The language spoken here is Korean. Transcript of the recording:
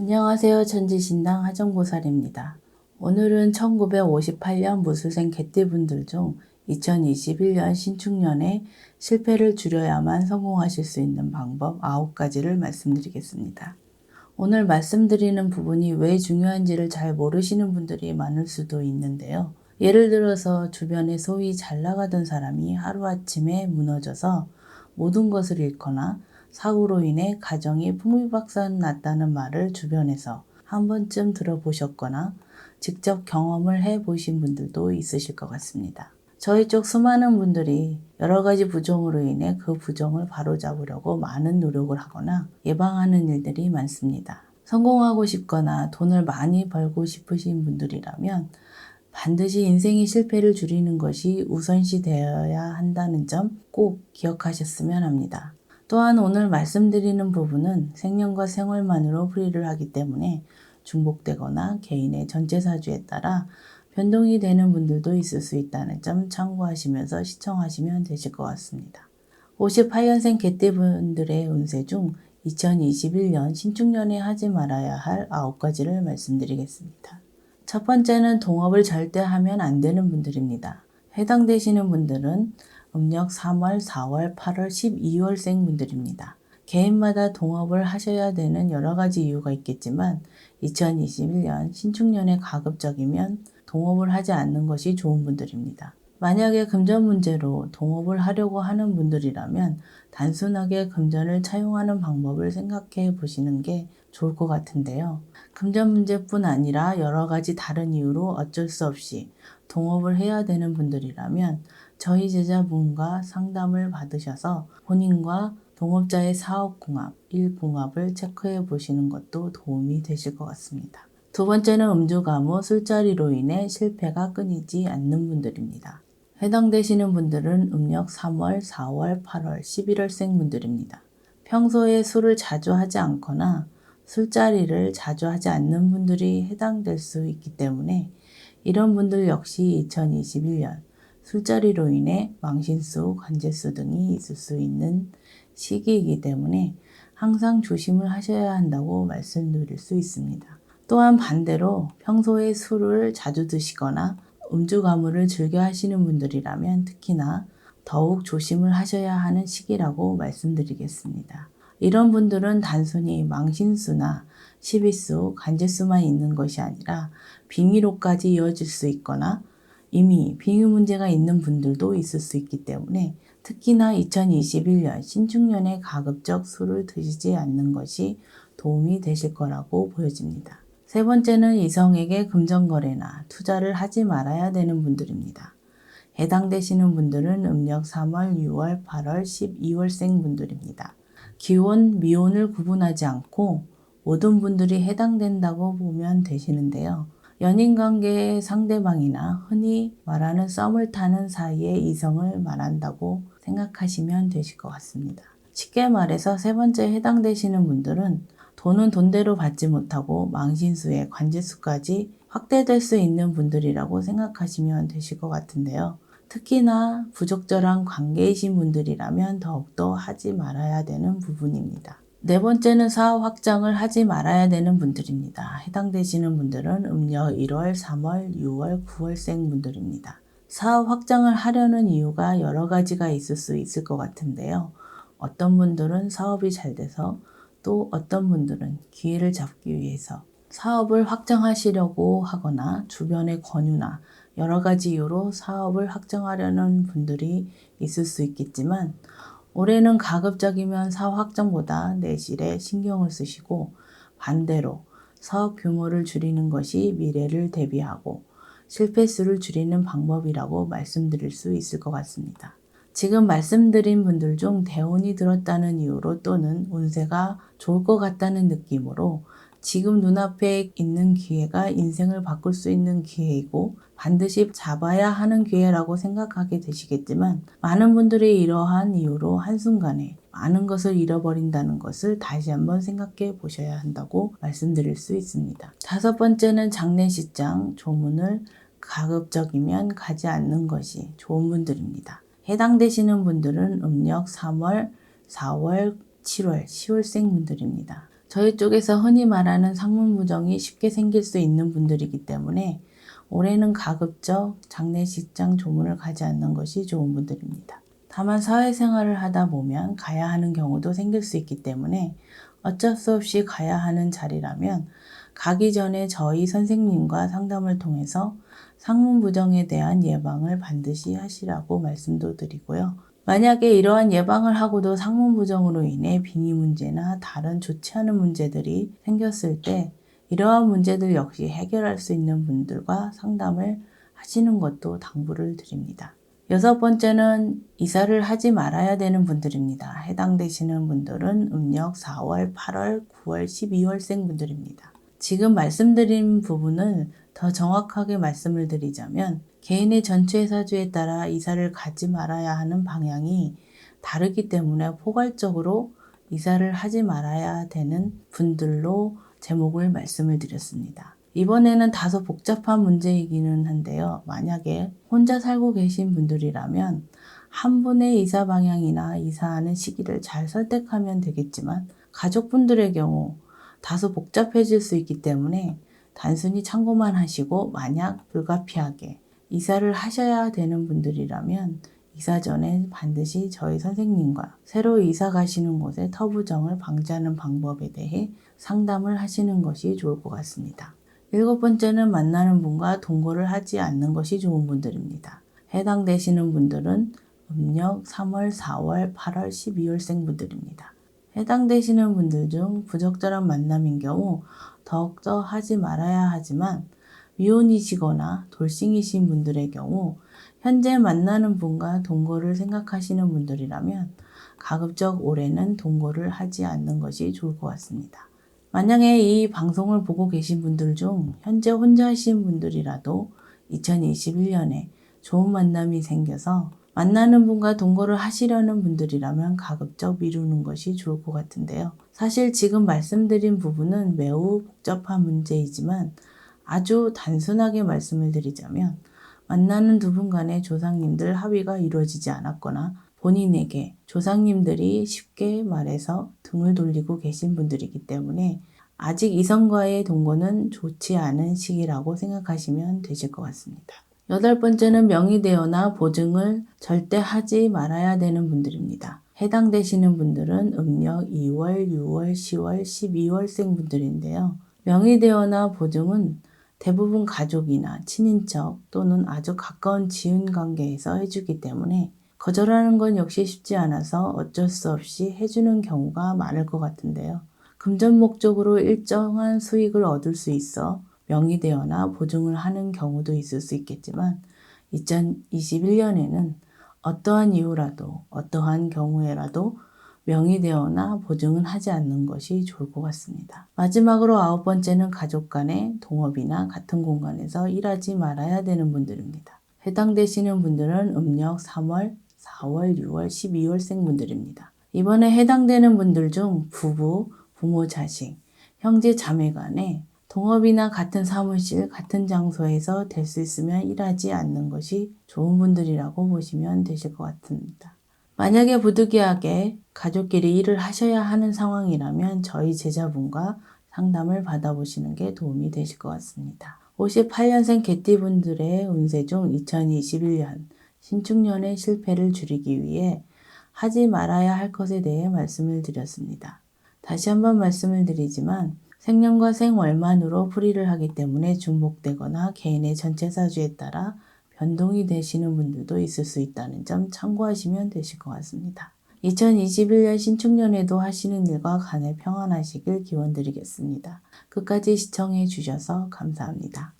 안녕하세요. 천지신당 하정보살입니다. 오늘은 1958년 무술생 개띠분들 중 2021년 신축년에 실패를 줄여야만 성공하실 수 있는 방법 9가지를 말씀드리겠습니다. 오늘 말씀드리는 부분이 왜 중요한지를 잘 모르시는 분들이 많을 수도 있는데요. 예를 들어서 주변에 소위 잘 나가던 사람이 하루아침에 무너져서 모든 것을 잃거나 사고로 인해 가정이 풍비박산 났다는 말을 주변에서 한 번쯤 들어보셨거나 직접 경험을 해보신 분들도 있으실 것 같습니다. 저희 쪽 수많은 분들이 여러 가지 부정으로 인해 그 부정을 바로잡으려고 많은 노력을 하거나 예방하는 일들이 많습니다. 성공하고 싶거나 돈을 많이 벌고 싶으신 분들이라면 반드시 인생의 실패를 줄이는 것이 우선시 되어야 한다는 점 꼭 기억하셨으면 합니다. 또한 오늘 말씀드리는 부분은 생년과 생월만으로 풀이를 하기 때문에 중복되거나 개인의 전체 사주에 따라 변동이 되는 분들도 있을 수 있다는 점 참고하시면서 시청하시면 되실 것 같습니다. 58년생 개띠분들의 운세 중 2021년 신축년에 하지 말아야 할 9가지를 말씀드리겠습니다. 첫 번째는 동업을 절대 하면 안 되는 분들입니다. 해당되시는 분들은 음력 3월, 4월, 8월, 12월생 분들입니다. 개인마다 동업을 하셔야 되는 여러 가지 이유가 있겠지만 2021년 신축년에 가급적이면 동업을 하지 않는 것이 좋은 분들입니다. 만약에 금전 문제로 동업을 하려고 하는 분들이라면 단순하게 금전을 차용하는 방법을 생각해 보시는 게 좋을 것 같은데요. 금전 문제뿐 아니라 여러 가지 다른 이유로 어쩔 수 없이 동업을 해야 되는 분들이라면 저희 제자분과 상담을 받으셔서 본인과 동업자의 사업궁합, 일궁합을 체크해 보시는 것도 도움이 되실 것 같습니다. 두 번째는 음주가무, 술자리로 인해 실패가 끊이지 않는 분들입니다. 해당되시는 분들은 음력 3월, 4월, 8월, 11월생 분들입니다. 평소에 술을 자주 하지 않거나 술자리를 자주 하지 않는 분들이 해당될 수 있기 때문에 이런 분들 역시 2021년 술자리로 인해 망신수, 관제수 등이 있을 수 있는 시기이기 때문에 항상 조심을 하셔야 한다고 말씀드릴 수 있습니다. 또한 반대로 평소에 술을 자주 드시거나 음주가무를 즐겨 하시는 분들이라면 특히나 더욱 조심을 하셔야 하는 시기라고 말씀드리겠습니다. 이런 분들은 단순히 망신수나 시비수, 간제수만 있는 것이 아니라 빙의로까지 이어질 수 있거나 이미 빙의 문제가 있는 분들도 있을 수 있기 때문에 특히나 2021년 신축년에 가급적 술을 드시지 않는 것이 도움이 되실 거라고 보여집니다. 세 번째는 이성에게 금전거래나 투자를 하지 말아야 되는 분들입니다. 해당되시는 분들은 음력 3월, 6월, 8월, 12월생 분들입니다. 기혼, 미혼을 구분하지 않고 모든 분들이 해당된다고 보면 되시는데요. 연인관계의 상대방이나 흔히 말하는 썸을 타는 사이의 이성을 말한다고 생각하시면 되실 것 같습니다. 쉽게 말해서 세 번째 해당되시는 분들은 돈은 돈대로 받지 못하고 망신수에 관제수까지 확대될 수 있는 분들이라고 생각하시면 되실 것 같은데요. 특히나 부적절한 관계이신 분들이라면 더욱더 하지 말아야 되는 부분입니다. 네 번째는 사업 확장을 하지 말아야 되는 분들입니다. 해당되시는 분들은 음력 1월, 3월, 6월, 9월생 분들입니다. 사업 확장을 하려는 이유가 여러 가지가 있을 수 있을 것 같은데요. 어떤 분들은 사업이 잘 돼서 또 어떤 분들은 기회를 잡기 위해서 사업을 확장하시려고 하거나 주변의 권유나 여러 가지 이유로 사업을 확장하려는 분들이 있을 수 있겠지만 올해는 가급적이면 사업 확장보다 내실에 신경을 쓰시고 반대로 사업 규모를 줄이는 것이 미래를 대비하고 실패수를 줄이는 방법이라고 말씀드릴 수 있을 것 같습니다. 지금 말씀드린 분들 중 대운이 들었다는 이유로 또는 운세가 좋을 것 같다는 느낌으로 지금 눈앞에 있는 기회가 인생을 바꿀 수 있는 기회이고 반드시 잡아야 하는 기회라고 생각하게 되시겠지만 많은 분들이 이러한 이유로 한순간에 많은 것을 잃어버린다는 것을 다시 한번 생각해 보셔야 한다고 말씀드릴 수 있습니다. 다섯 번째는 장례식장, 조문을 가급적이면 가지 않는 것이 좋은 분들입니다. 해당되시는 분들은 음력 3월, 4월, 7월, 10월생 분들입니다. 저희 쪽에서 흔히 말하는 상문부정이 쉽게 생길 수 있는 분들이기 때문에 올해는 가급적 장례식장 조문을 가지 않는 것이 좋은 분들입니다. 다만 사회생활을 하다 보면 가야 하는 경우도 생길 수 있기 때문에 어쩔 수 없이 가야 하는 자리라면 가기 전에 저희 선생님과 상담을 통해서 상문부정에 대한 예방을 반드시 하시라고 말씀도 드리고요. 만약에 이러한 예방을 하고도 상문부정으로 인해 빙의 문제나 다른 좋지 않은 문제들이 생겼을 때 이러한 문제들 역시 해결할 수 있는 분들과 상담을 하시는 것도 당부를 드립니다. 6번째는 이사를 하지 말아야 되는 분들입니다. 해당되시는 분들은 음력 4월, 8월, 9월, 12월생 분들입니다. 지금 말씀드린 부분을 더 정확하게 말씀을 드리자면 개인의 전체 사주에 따라 이사를 가지 말아야 하는 방향이 다르기 때문에 포괄적으로 이사를 하지 말아야 되는 분들로 제목을 말씀을 드렸습니다. 이번에는 다소 복잡한 문제이기는 한데요. 만약에 혼자 살고 계신 분들이라면 한 분의 이사 방향이나 이사하는 시기를 잘 선택하면 되겠지만 가족분들의 경우 다소 복잡해질 수 있기 때문에 단순히 참고만 하시고 만약 불가피하게 이사를 하셔야 되는 분들이라면 이사 전에 반드시 저희 선생님과 새로 이사 가시는 곳의 터부정을 방지하는 방법에 대해 상담을 하시는 것이 좋을 것 같습니다. 7번째는 만나는 분과 동거를 하지 않는 것이 좋은 분들입니다. 해당되시는 분들은 음력 3월, 4월, 8월, 12월생 분들입니다. 해당되시는 분들 중 부적절한 만남인 경우 더욱더 하지 말아야 하지만 미혼이시거나 돌싱이신 분들의 경우 현재 만나는 분과 동거를 생각하시는 분들이라면 가급적 올해는 동거를 하지 않는 것이 좋을 것 같습니다. 만약에 이 방송을 보고 계신 분들 중 현재 혼자이신 분들이라도 2021년에 좋은 만남이 생겨서 만나는 분과 동거를 하시려는 분들이라면 가급적 미루는 것이 좋을 것 같은데요. 사실 지금 말씀드린 부분은 매우 복잡한 문제이지만 아주 단순하게 말씀을 드리자면 만나는 두 분 간의 조상님들 합의가 이루어지지 않았거나 본인에게 조상님들이 쉽게 말해서 등을 돌리고 계신 분들이기 때문에 아직 이성과의 동거는 좋지 않은 시기라고 생각하시면 되실 것 같습니다. 8번째는 명의대여나 보증을 절대 하지 말아야 되는 분들입니다. 해당되시는 분들은 음력 2월, 6월, 10월, 12월생 분들인데요. 명의대여나 보증은 대부분 가족이나 친인척 또는 아주 가까운 지인 관계에서 해주기 때문에 거절하는 건 역시 쉽지 않아서 어쩔 수 없이 해주는 경우가 많을 것 같은데요. 금전 목적으로 일정한 수익을 얻을 수 있어 명의대여나 보증을 하는 경우도 있을 수 있겠지만 2021년에는 어떠한 이유라도 어떠한 경우에라도 명의대여나 보증은 하지 않는 것이 좋을 것 같습니다. 마지막으로 9번째는 가족 간의 동업이나 같은 공간에서 일하지 말아야 되는 분들입니다. 해당되시는 분들은 음력 3월, 4월, 6월, 12월생 분들입니다. 이번에 해당되는 분들 중 부부, 부모, 자식, 형제, 자매 간에 동업이나 같은 사무실, 같은 장소에서 될 수 있으면 일하지 않는 것이 좋은 분들이라고 보시면 되실 것 같습니다. 만약에 부득이하게 가족끼리 일을 하셔야 하는 상황이라면 저희 제자분과 상담을 받아보시는 게 도움이 되실 것 같습니다. 58년생 개띠분들의 운세 중 2021년 신축년의 실패를 줄이기 위해 하지 말아야 할 것에 대해 말씀을 드렸습니다. 다시 한번 말씀을 드리지만 생년과 생월만으로 풀이를 하기 때문에 중복되거나 개인의 전체 사주에 따라 변동이 되시는 분들도 있을 수 있다는 점 참고하시면 되실 것 같습니다. 2021년 신축년에도 하시는 일과 간에 평안하시길 기원드리겠습니다. 끝까지 시청해 주셔서 감사합니다.